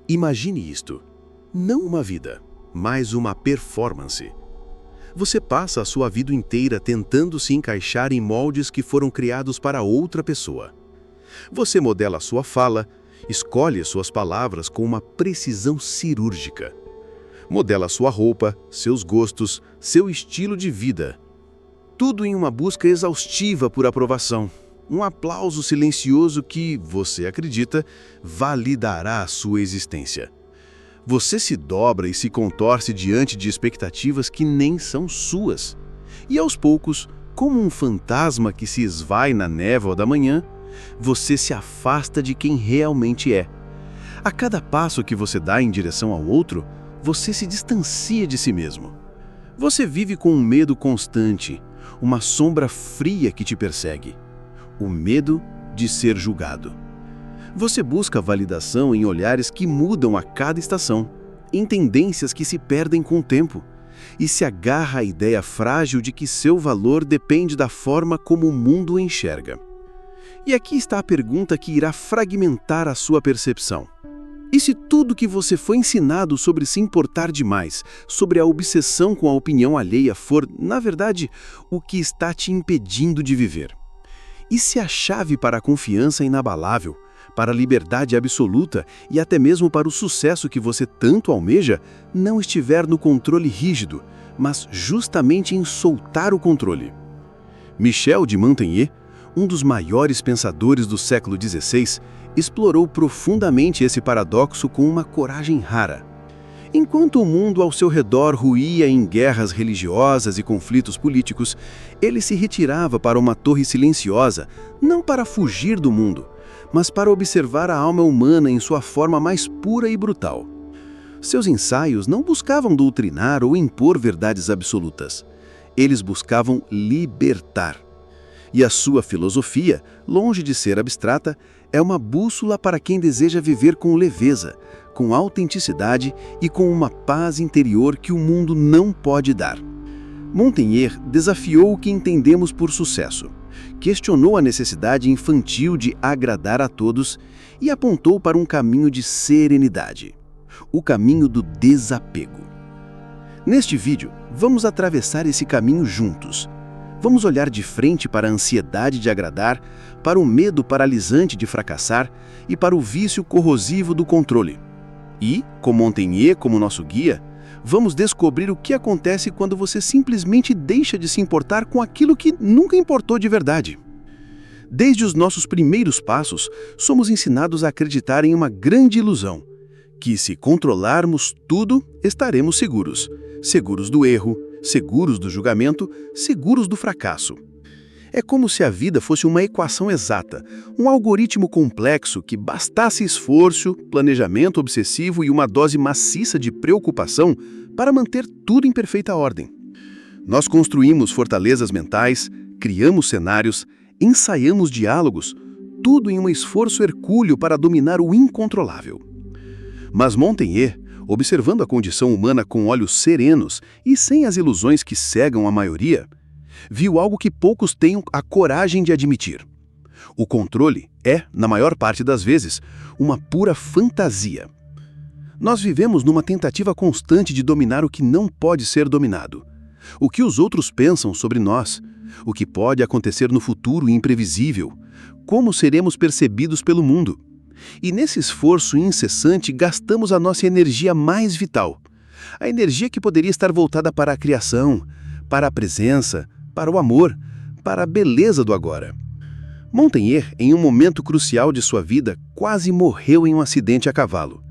Imagine isto. Não uma vida, mas uma performance. Você passa a sua vida inteira tentando se encaixar em moldes que foram criados para outra pessoa. Você modela sua fala, escolhe suas palavras com uma precisão cirúrgica. Modela sua roupa, seus gostos, seu estilo de vida. Tudo em uma busca exaustiva por aprovação. Um aplauso silencioso que, você acredita, validará a sua existência. Você se dobra e se contorce diante de expectativas que nem são suas. E aos poucos, como um fantasma que se esvai na névoa da manhã, você se afasta de quem realmente é. A cada passo que você dá em direção ao outro, você se distancia de si mesmo. Você vive com um medo constante, uma sombra fria que te persegue. O medo de ser julgado. Você busca validação em olhares que mudam a cada estação, em tendências que se perdem com o tempo, e se agarra à ideia frágil de que seu valor depende da forma como o mundo o enxerga. E aqui está a pergunta que irá fragmentar a sua percepção. E se tudo que você foi ensinado sobre se importar demais, sobre a obsessão com a opinião alheia for, na verdade, o que está te impedindo de viver? E se a chave para a confiança inabalável, para a liberdade absoluta e até mesmo para o sucesso que você tanto almeja, não estiver no controle rígido, mas justamente em soltar o controle? Michel de Montaigne, um dos maiores pensadores do século XVI, explorou profundamente esse paradoxo com uma coragem rara. Enquanto o mundo ao seu redor ruía em guerras religiosas e conflitos políticos, ele se retirava para uma torre silenciosa, não para fugir do mundo, mas para observar a alma humana em sua forma mais pura e brutal. Seus ensaios não buscavam doutrinar ou impor verdades absolutas. Eles buscavam libertar. E a sua filosofia, longe de ser abstrata, é uma bússola para quem deseja viver com leveza, com autenticidade e com uma paz interior que o mundo não pode dar. Montaigne desafiou o que entendemos por sucesso, questionou a necessidade infantil de agradar a todos e apontou para um caminho de serenidade, o caminho do desapego. Neste vídeo, vamos atravessar esse caminho juntos. Vamos olhar de frente para a ansiedade de agradar, para o medo paralisante de fracassar e para o vício corrosivo do controle. E, com Montaigne como nosso guia, vamos descobrir o que acontece quando você simplesmente deixa de se importar com aquilo que nunca importou de verdade. Desde os nossos primeiros passos, somos ensinados a acreditar em uma grande ilusão, que se controlarmos tudo, estaremos seguros. Seguros do erro, seguros do julgamento, seguros do fracasso. É como se a vida fosse uma equação exata, um algoritmo complexo que bastasse esforço, planejamento obsessivo e uma dose maciça de preocupação para manter tudo em perfeita ordem. Nós construímos fortalezas mentais, criamos cenários, ensaiamos diálogos, tudo em um esforço hercúleo para dominar o incontrolável. Mas Montaigne, observando a condição humana com olhos serenos e sem as ilusões que cegam a maioria, viu algo que poucos têm a coragem de admitir. O controle é, na maior parte das vezes, uma pura fantasia. Nós vivemos numa tentativa constante de dominar o que não pode ser dominado. O que os outros pensam sobre nós, o que pode acontecer no futuro imprevisível, como seremos percebidos pelo mundo. E nesse esforço incessante gastamos a nossa energia mais vital. A energia que poderia estar voltada para a criação, para a presença, para o amor, para a beleza do agora. Montaigne, em um momento crucial de sua vida, quase morreu em um acidente a cavalo.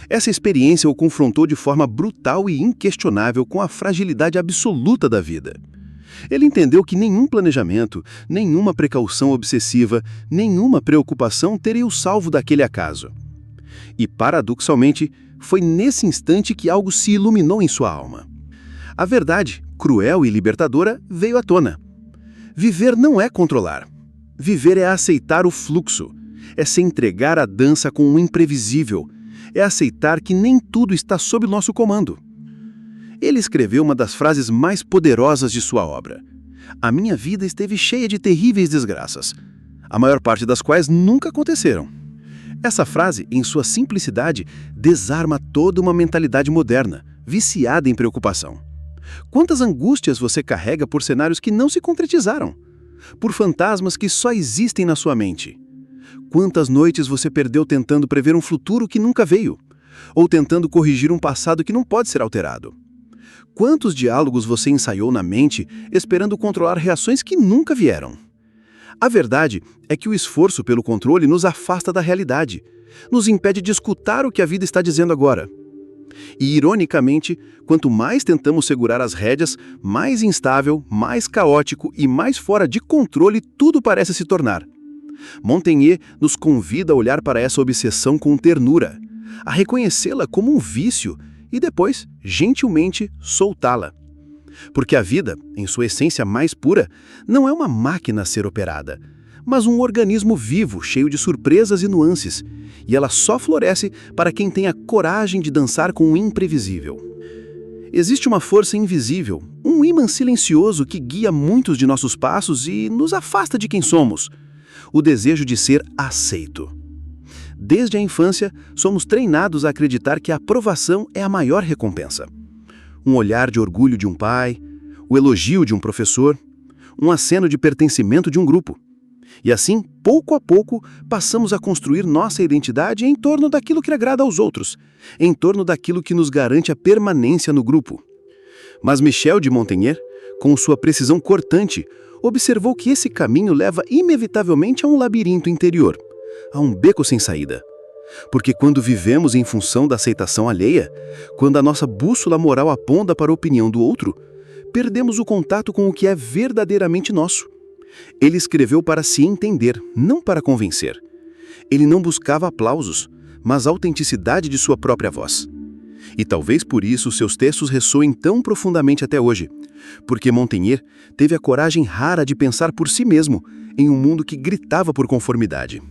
Essa experiência o confrontou de forma brutal e inquestionável com a fragilidade absoluta da vida. Ele entendeu que nenhum planejamento, nenhuma precaução obsessiva, nenhuma preocupação teria o salvo daquele acaso. E, paradoxalmente, foi nesse instante que algo se iluminou em sua alma. A verdade, cruel e libertadora, veio à tona. Viver não é controlar. Viver é aceitar o fluxo, é se entregar à dança com o imprevisível, é aceitar que nem tudo está sob nosso comando. Ele escreveu uma das frases mais poderosas de sua obra. A minha vida esteve cheia de terríveis desgraças, a maior parte das quais nunca aconteceram. Essa frase, em sua simplicidade, desarma toda uma mentalidade moderna, viciada em preocupação. Quantas angústias você carrega por cenários que não se concretizaram? Por fantasmas que só existem na sua mente? Quantas noites você perdeu tentando prever um futuro que nunca veio? Ou tentando corrigir um passado que não pode ser alterado? Quantos diálogos você ensaiou na mente esperando controlar reações que nunca vieram? A verdade é que o esforço pelo controle nos afasta da realidade, nos impede de escutar o que a vida está dizendo agora. E, ironicamente, quanto mais tentamos segurar as rédeas, mais instável, mais caótico e mais fora de controle tudo parece se tornar. Montaigne nos convida a olhar para essa obsessão com ternura, a reconhecê-la como um vício e depois, gentilmente, soltá-la. Porque a vida, em sua essência mais pura, não é uma máquina a ser operada, mas um organismo vivo, cheio de surpresas e nuances, e ela só floresce para quem tem a coragem de dançar com o imprevisível. Existe uma força invisível, um ímã silencioso que guia muitos de nossos passos e nos afasta de quem somos: o desejo de ser aceito. Desde a infância, somos treinados a acreditar que a aprovação é a maior recompensa. Um olhar de orgulho de um pai, o elogio de um professor, um aceno de pertencimento de um grupo. E assim, pouco a pouco, passamos a construir nossa identidade em torno daquilo que agrada aos outros, em torno daquilo que nos garante a permanência no grupo. Mas Michel de Montaigne, com sua precisão cortante, observou que esse caminho leva inevitavelmente a um labirinto interior, a um beco sem saída. Porque quando vivemos em função da aceitação alheia, quando a nossa bússola moral aponta para a opinião do outro, perdemos o contato com o que é verdadeiramente nosso. Ele escreveu para se entender, não para convencer. Ele não buscava aplausos, mas a autenticidade de sua própria voz. E talvez por isso seus textos ressoem tão profundamente até hoje, porque Montaigne teve a coragem rara de pensar por si mesmo em um mundo que gritava por conformidade.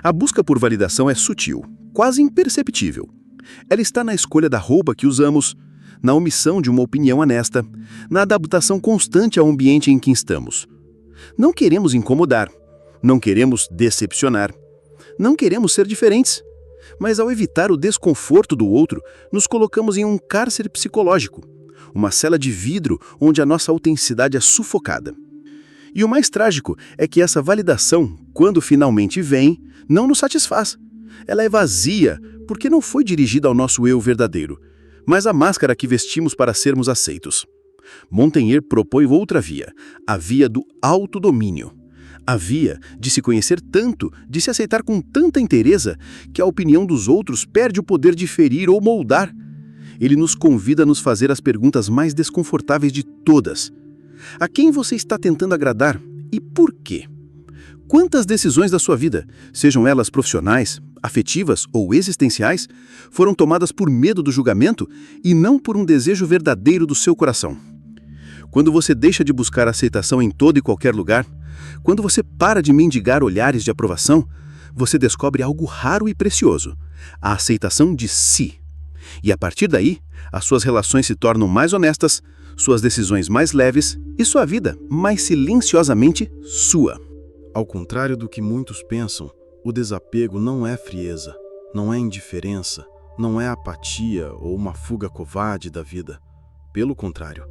A busca por validação é sutil, quase imperceptível. Ela está na escolha da roupa que usamos, na omissão de uma opinião honesta, na adaptação constante ao ambiente em que estamos. Não queremos incomodar, não queremos decepcionar, não queremos ser diferentes. Mas ao evitar o desconforto do outro, nos colocamos em um cárcere psicológico, uma cela de vidro onde a nossa autenticidade é sufocada. E o mais trágico é que essa validação, quando finalmente vem, não nos satisfaz. Ela é vazia porque não foi dirigida ao nosso eu verdadeiro, mas à máscara que vestimos para sermos aceitos. Montaigne propõe outra via, a via do autodomínio. A via de se conhecer tanto, de se aceitar com tanta inteireza, que a opinião dos outros perde o poder de ferir ou moldar. Ele nos convida a nos fazer as perguntas mais desconfortáveis de todas. A quem você está tentando agradar e por quê? Quantas decisões da sua vida, sejam elas profissionais, afetivas ou existenciais, foram tomadas por medo do julgamento e não por um desejo verdadeiro do seu coração? Quando você deixa de buscar aceitação em todo e qualquer lugar, quando você para de mendigar olhares de aprovação, você descobre algo raro e precioso: a aceitação de si. E a partir daí, as suas relações se tornam mais honestas, suas decisões mais leves e sua vida mais silenciosamente sua. Ao contrário do que muitos pensam, o desapego não é frieza, não é indiferença, não é apatia ou uma fuga covarde da vida. Pelo contrário,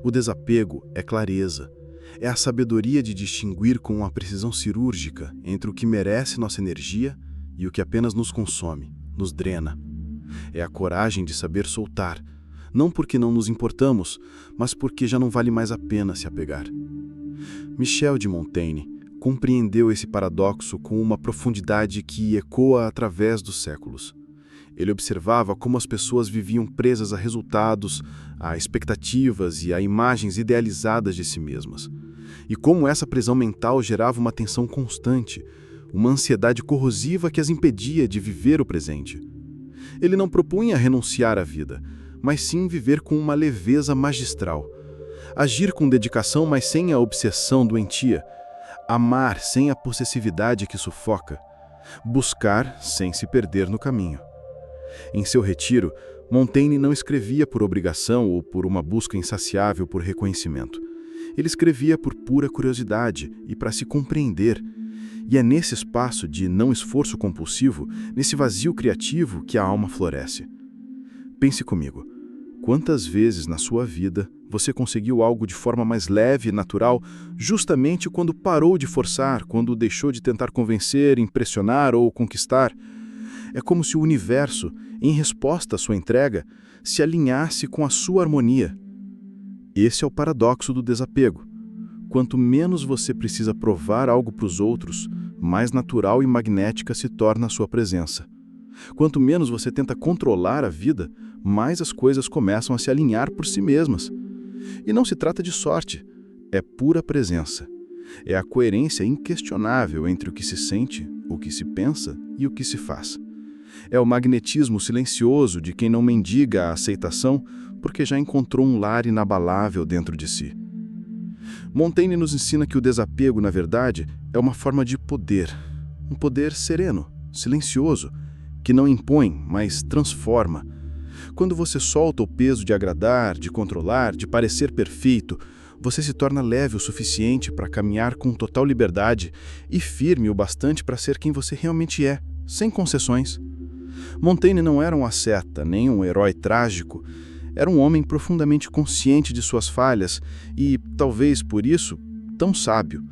o desapego é clareza. É a sabedoria de distinguir com uma precisão cirúrgica entre o que merece nossa energia e o que apenas nos consome, nos drena. É a coragem de saber soltar, não porque não nos importamos, mas porque já não vale mais a pena se apegar. Michel de Montaigne compreendeu esse paradoxo com uma profundidade que ecoa através dos séculos. Ele observava como as pessoas viviam presas a resultados, a expectativas e a imagens idealizadas de si mesmas. E como essa prisão mental gerava uma tensão constante, uma ansiedade corrosiva que as impedia de viver o presente. Ele não propunha renunciar à vida, mas sim viver com uma leveza magistral. Agir com dedicação, mas sem a obsessão doentia. Amar sem a possessividade que sufoca. Buscar sem se perder no caminho. Em seu retiro, Montaigne não escrevia por obrigação ou por uma busca insaciável por reconhecimento. Ele escrevia por pura curiosidade e para se compreender. E é nesse espaço de não esforço compulsivo, nesse vazio criativo, que a alma floresce. Pense comigo, quantas vezes na sua vida você conseguiu algo de forma mais leve e natural, justamente quando parou de forçar, quando deixou de tentar convencer, impressionar ou conquistar? É como se o universo, em resposta à sua entrega, se alinhasse com a sua harmonia. Esse é o paradoxo do desapego. Quanto menos você precisa provar algo para os outros, mais natural e magnética se torna a sua presença. Quanto menos você tenta controlar a vida, mais as coisas começam a se alinhar por si mesmas. E não se trata de sorte, é pura presença. É a coerência inquestionável entre o que se sente, o que se pensa e o que se faz. É o magnetismo silencioso de quem não mendiga a aceitação porque já encontrou um lar inabalável dentro de si. Montaigne nos ensina que o desapego, na verdade, é uma forma de poder. Um poder sereno, silencioso, que não impõe, mas transforma. Quando você solta o peso de agradar, de controlar, de parecer perfeito, você se torna leve o suficiente para caminhar com total liberdade e firme o bastante para ser quem você realmente é, sem concessões. Montaigne não era um asceta, nem um herói trágico. Era um homem profundamente consciente de suas falhas e, talvez por isso, tão sábio.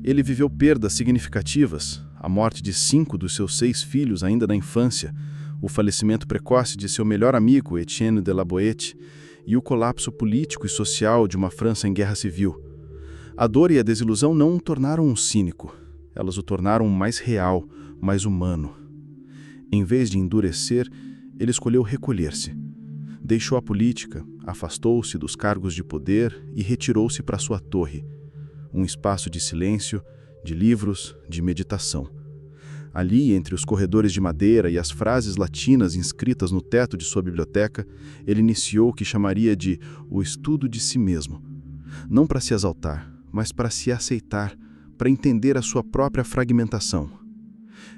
Ele viveu perdas significativas, a morte de 5 dos seus 6 filhos ainda na infância, o falecimento precoce de seu melhor amigo, Etienne de la Boétie, e o colapso político e social de uma França em guerra civil. A dor e a desilusão não o tornaram um cínico, elas o tornaram mais real, mais humano. Em vez de endurecer, ele escolheu recolher-se. Deixou a política, afastou-se dos cargos de poder e retirou-se para sua torre, um espaço de silêncio, de livros, de meditação. Ali, entre os corredores de madeira e as frases latinas inscritas no teto de sua biblioteca, ele iniciou o que chamaria de o estudo de si mesmo. Não para se exaltar, mas para se aceitar, para entender a sua própria fragmentação.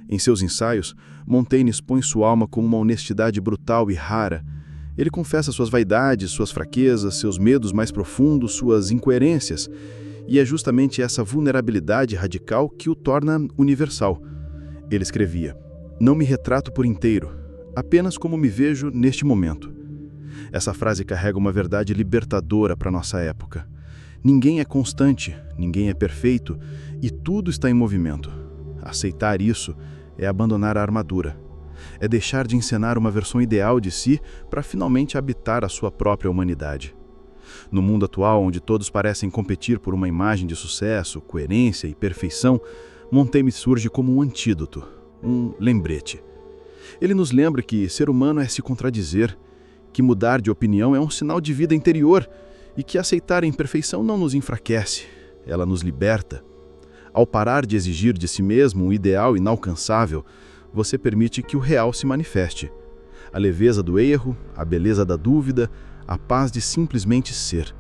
Em seus ensaios, Montaigne expõe sua alma com uma honestidade brutal e rara. Ele confessa suas vaidades, suas fraquezas, seus medos mais profundos, suas incoerências. E é justamente essa vulnerabilidade radical que o torna universal. Ele escrevia: "Não me retrato por inteiro, apenas como me vejo neste momento." Essa frase carrega uma verdade libertadora para nossa época. Ninguém é constante, ninguém é perfeito e tudo está em movimento. Aceitar isso é abandonar a armadura. É deixar de encenar uma versão ideal de si para finalmente habitar a sua própria humanidade. No mundo atual, onde todos parecem competir por uma imagem de sucesso, coerência e perfeição, Montaigne surge como um antídoto, um lembrete. Ele nos lembra que ser humano é se contradizer, que mudar de opinião é um sinal de vida interior e que aceitar a imperfeição não nos enfraquece, ela nos liberta. Ao parar de exigir de si mesmo um ideal inalcançável, você permite que o real se manifeste. A leveza do erro, a beleza da dúvida, a paz de simplesmente ser.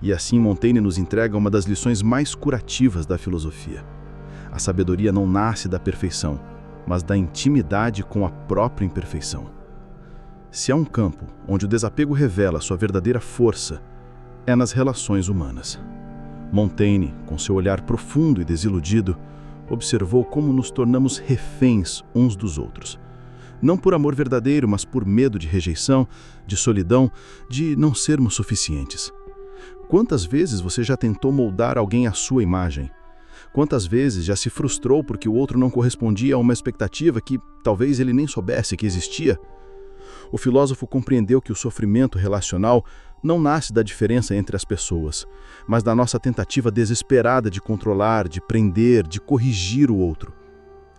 E assim Montaigne nos entrega uma das lições mais curativas da filosofia. A sabedoria não nasce da perfeição, mas da intimidade com a própria imperfeição. Se há um campo onde o desapego revela sua verdadeira força, é nas relações humanas. Montaigne, com seu olhar profundo e desiludido, observou como nos tornamos reféns uns dos outros. Não por amor verdadeiro, mas por medo de rejeição, de solidão, de não sermos suficientes. Quantas vezes você já tentou moldar alguém à sua imagem? Quantas vezes já se frustrou porque o outro não correspondia a uma expectativa que talvez ele nem soubesse que existia? O filósofo compreendeu que o sofrimento relacional não nasce da diferença entre as pessoas, mas da nossa tentativa desesperada de controlar, de prender, de corrigir o outro.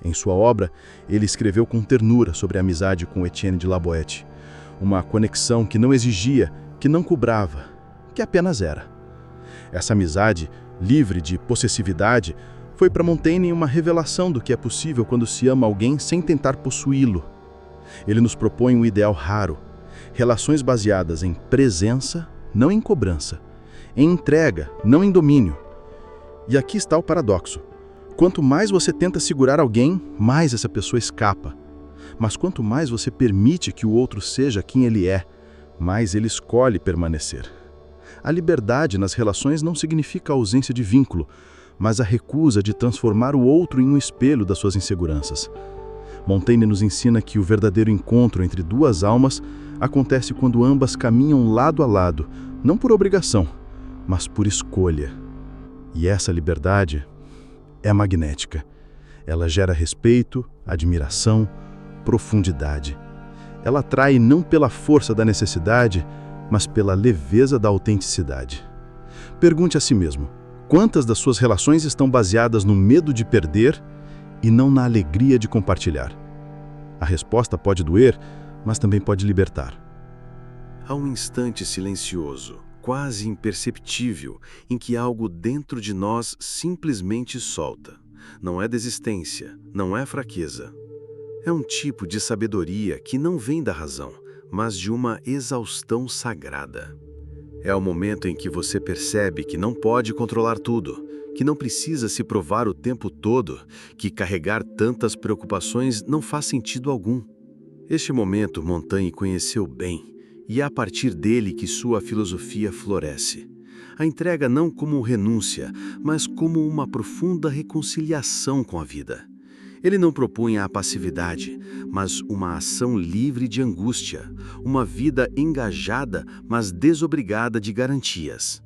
Em sua obra, ele escreveu com ternura sobre a amizade com Etienne de la Boétie, uma conexão que não exigia, que não cobrava, que apenas era. Essa amizade, livre de possessividade, foi para Montaigne uma revelação do que é possível quando se ama alguém sem tentar possuí-lo. Ele nos propõe um ideal raro, relações baseadas em presença, não em cobrança, em entrega, não em domínio. E aqui está o paradoxo. Quanto mais você tenta segurar alguém, mais essa pessoa escapa. Mas quanto mais você permite que o outro seja quem ele é, mais ele escolhe permanecer. A liberdade nas relações não significa ausência de vínculo, mas a recusa de transformar o outro em um espelho das suas inseguranças. Montaigne nos ensina que o verdadeiro encontro entre duas almas acontece quando ambas caminham lado a lado, não por obrigação, mas por escolha. E essa liberdade é magnética. Ela gera respeito, admiração, profundidade. Ela atrai não pela força da necessidade, mas pela leveza da autenticidade. Pergunte a si mesmo: quantas das suas relações estão baseadas no medo de perder e não na alegria de compartilhar? A resposta pode doer, mas também pode libertar. Há um instante silencioso, quase imperceptível, em que algo dentro de nós simplesmente solta. Não é desistência, não é fraqueza. É um tipo de sabedoria que não vem da razão, mas de uma exaustão sagrada. É o momento em que você percebe que não pode controlar tudo, que não precisa se provar o tempo todo, que carregar tantas preocupações não faz sentido algum. Este momento Montaigne conheceu bem, e é a partir dele que sua filosofia floresce. A entrega não como renúncia, mas como uma profunda reconciliação com a vida. Ele não propunha a passividade, mas uma ação livre de angústia, uma vida engajada, mas desobrigada de garantias.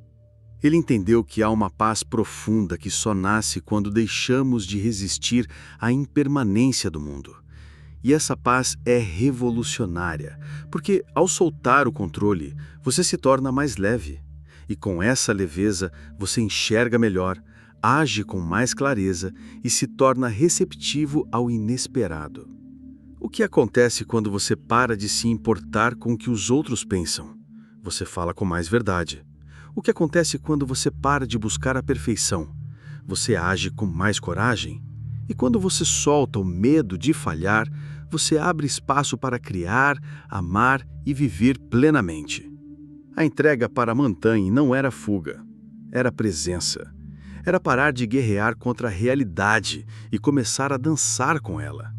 Ele entendeu que há uma paz profunda que só nasce quando deixamos de resistir à impermanência do mundo. E essa paz é revolucionária, porque ao soltar o controle, você se torna mais leve. E com essa leveza, você enxerga melhor, age com mais clareza e se torna receptivo ao inesperado. O que acontece quando você para de se importar com o que os outros pensam? Você fala com mais verdade. O que acontece quando você para de buscar a perfeição? Você age com mais coragem. E quando você solta o medo de falhar, você abre espaço para criar, amar e viver plenamente. A entrega para Montaigne não era fuga, era presença. Era parar de guerrear contra a realidade e começar a dançar com ela.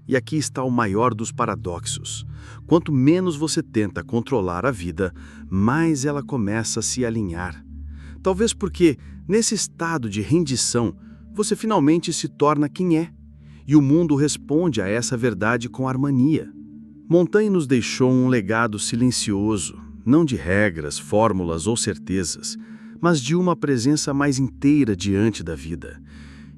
E aqui está o maior dos paradoxos. Quanto menos você tenta controlar a vida, mais ela começa a se alinhar. Talvez porque, nesse estado de rendição, você finalmente se torna quem é. E o mundo responde a essa verdade com harmonia. Montaigne nos deixou um legado silencioso, não de regras, fórmulas ou certezas, mas de uma presença mais inteira diante da vida.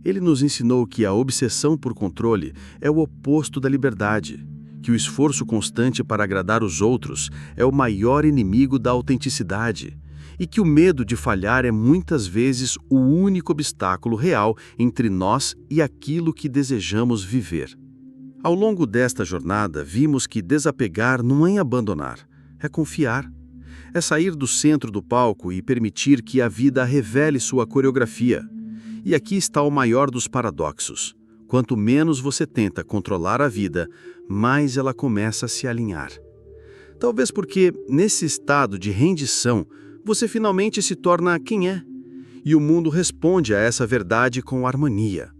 Ele nos ensinou que a obsessão por controle é o oposto da liberdade, que o esforço constante para agradar os outros é o maior inimigo da autenticidade, e que o medo de falhar é muitas vezes o único obstáculo real entre nós e aquilo que desejamos viver. Ao longo desta jornada, vimos que desapegar não é abandonar, é confiar. É sair do centro do palco e permitir que a vida revele sua coreografia. E aqui está o maior dos paradoxos. Quanto menos você tenta controlar a vida, mais ela começa a se alinhar. Talvez porque, nesse estado de rendição, você finalmente se torna quem é. E o mundo responde a essa verdade com harmonia.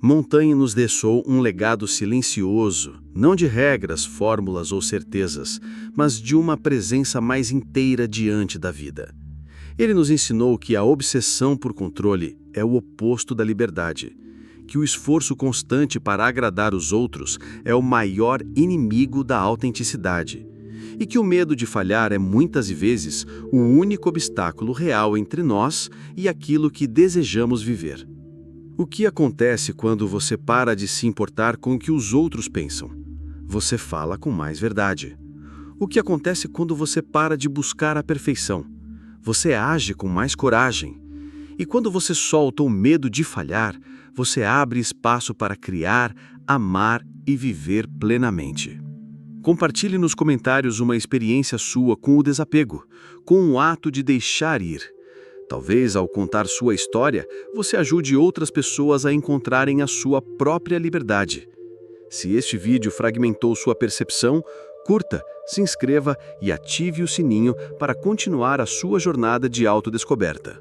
Montaigne nos deixou um legado silencioso, não de regras, fórmulas ou certezas, mas de uma presença mais inteira diante da vida. Ele nos ensinou que a obsessão por controle é o oposto da liberdade, que o esforço constante para agradar os outros é o maior inimigo da autenticidade, e que o medo de falhar é muitas vezes o único obstáculo real entre nós e aquilo que desejamos viver. O que acontece quando você para de se importar com o que os outros pensam? Você fala com mais verdade. O que acontece quando você para de buscar a perfeição? Você age com mais coragem. E quando você solta o medo de falhar, você abre espaço para criar, amar e viver plenamente. Compartilhe nos comentários uma experiência sua com o desapego, com o ato de deixar ir. Talvez, ao contar sua história, você ajude outras pessoas a encontrarem a sua própria liberdade. Se este vídeo fragmentou sua percepção, curta, se inscreva e ative o sininho para continuar a sua jornada de autodescoberta.